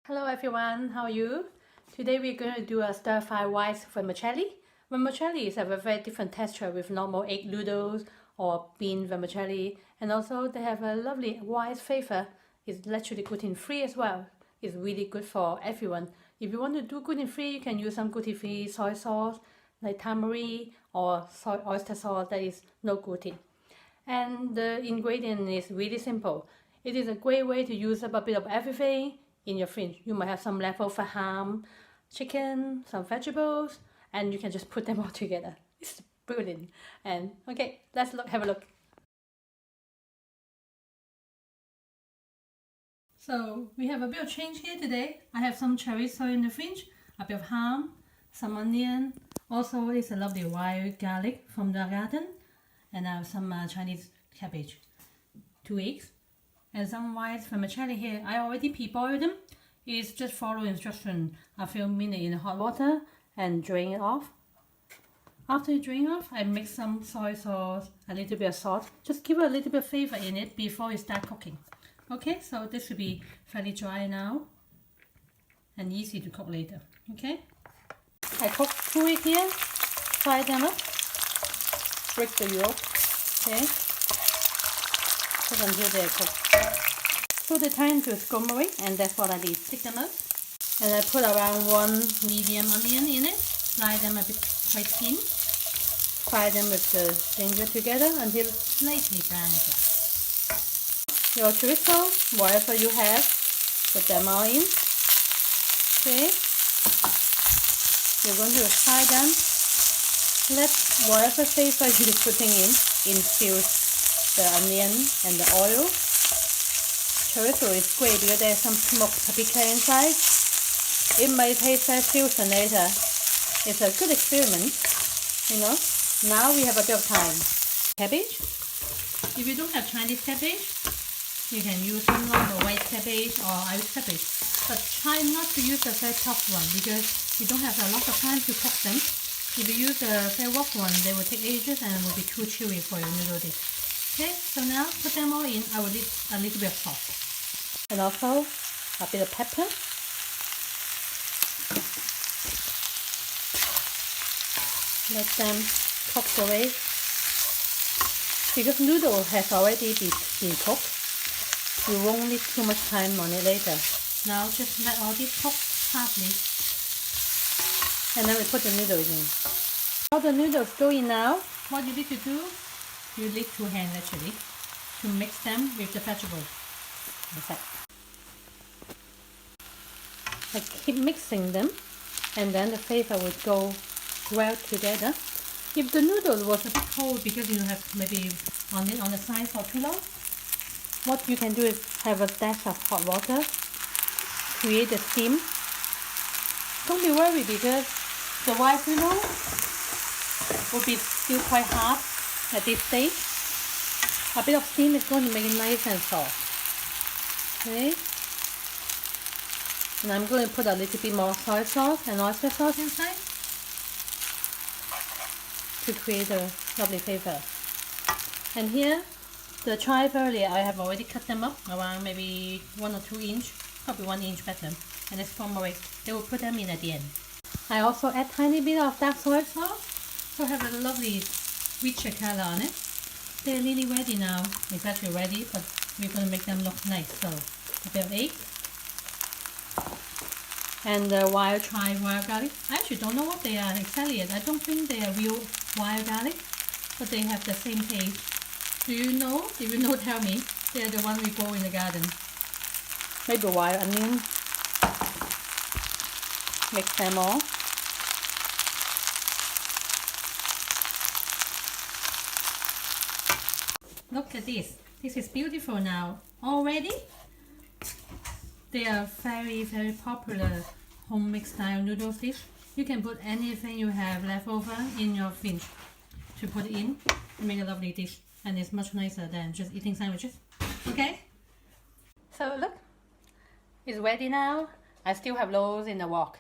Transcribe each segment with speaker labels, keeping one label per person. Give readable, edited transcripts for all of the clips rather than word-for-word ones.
Speaker 1: Hello everyone, how are you? Today we're going to do a stir-fry rice vermicelli. Vermicelli is a very different texture with normal egg noodles or bean vermicelli, and also they have a lovely rice flavor. It's literally gluten-free as well. It's really good for everyone. If you want to do gluten-free, you can use some gluten-free soy sauce like tamari or oyster sauce that is no gluten. And the ingredient is really simple. It is a great way to use up a bit of everything in your fridge. You might have some leftover ham, chicken, some vegetables, and you can just put them all together. It's brilliant. And okay, let's have a look. So we have a bit of change here today. I have some chorizo in the fridge, a bit of ham, some onion. Also, it's a lovely wild garlic from the garden, and I have some Chinese cabbage, 2 eggs, and some rice vermicelli here. I already pre-boiled them. It's just follow instruction a few minutes in hot water and drain it off. After you drain off, I mix some soy sauce, a little bit of salt. Just give a little bit of flavor in it before you start cooking. Okay, so this should be fairly dry now and easy to cook later. Okay, I cooked 2 eggs here, fry them up, break the yolk. Okay, cook until they're cooked. Put the time to scommering, and that's what I did. Take them out, and I put around 1 medium onion in it. Slice them a bit quite thin. Fry them with the ginger together until slightly brown. Your chorizo, whatever you have, put them all in. Okay, you're going to fry them. Let whatever flavor you're putting in infuse the onion and the oil. Chorizo is great because there's some smoked paprika inside. It might taste like fusion later. It's a good experiment, you know. Now we have a bit of time. Cabbage. If you don't have Chinese cabbage, you can use some normal white cabbage or Irish cabbage. But try not to use the very tough one because you don't have a lot of time to cook them. If you use the very rough one, they will take ages and will be too chewy for your noodle dish. Okay, so now put them all in. I will need a little bit of salt. And also a bit of pepper. Let them cook away. Because noodle has already been cooked, you won't need too much time on it later. Now just let all this cook partly. And then we put the noodles in. All the noodles go in now. What you need to do, you need 2 hands actually to mix them with the vegetables. Okay. I keep mixing them, and then the flavor will go well together. If the noodle was a bit cold because you have maybe on it on the side for too long, what you can do is have a dash of hot water, create the steam. Don't be worried because the rice noodle will be still quite hard at this stage. A bit of steam is going to make it nice and soft. Okay. And I'm going to put a little bit more soy sauce and oyster sauce inside to create a lovely flavor. And here, the chive earlier, I have already cut them up around maybe 1 or 2 inch, probably 1 inch better. And it's from away. They will put them in at the end. I also add tiny bit of dark soy sauce, so have a lovely richer color on it. They're nearly ready now. It's actually ready, but we're going to make them look nice. So a bit of egg and the wild garlic. I actually don't know what they are exactly yet. I don't think they are real wild garlic, but they have the same taste. Do you know? If you know, tell me. They are the one we grow in the garden. Maybe wild onion. Mix them all. Look at this. This is beautiful now. Already? They are very, very popular home mixed style noodle dish. You can put anything you have left over in your fridge to put in and make a lovely dish. And it's much nicer than just eating sandwiches. Okay? So look, it's ready now. I still have loads in the wok.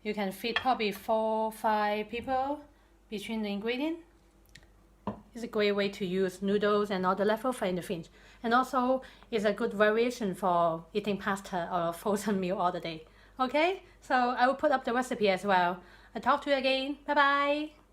Speaker 1: You can feed probably 4 or 5 people between the ingredients. It's a great way to use noodles and all the leftover in the fridge. And also, it's a good variation for eating pasta or frozen meal all the day. Okay, so I will put up the recipe as well. I'll talk to you again. Bye bye.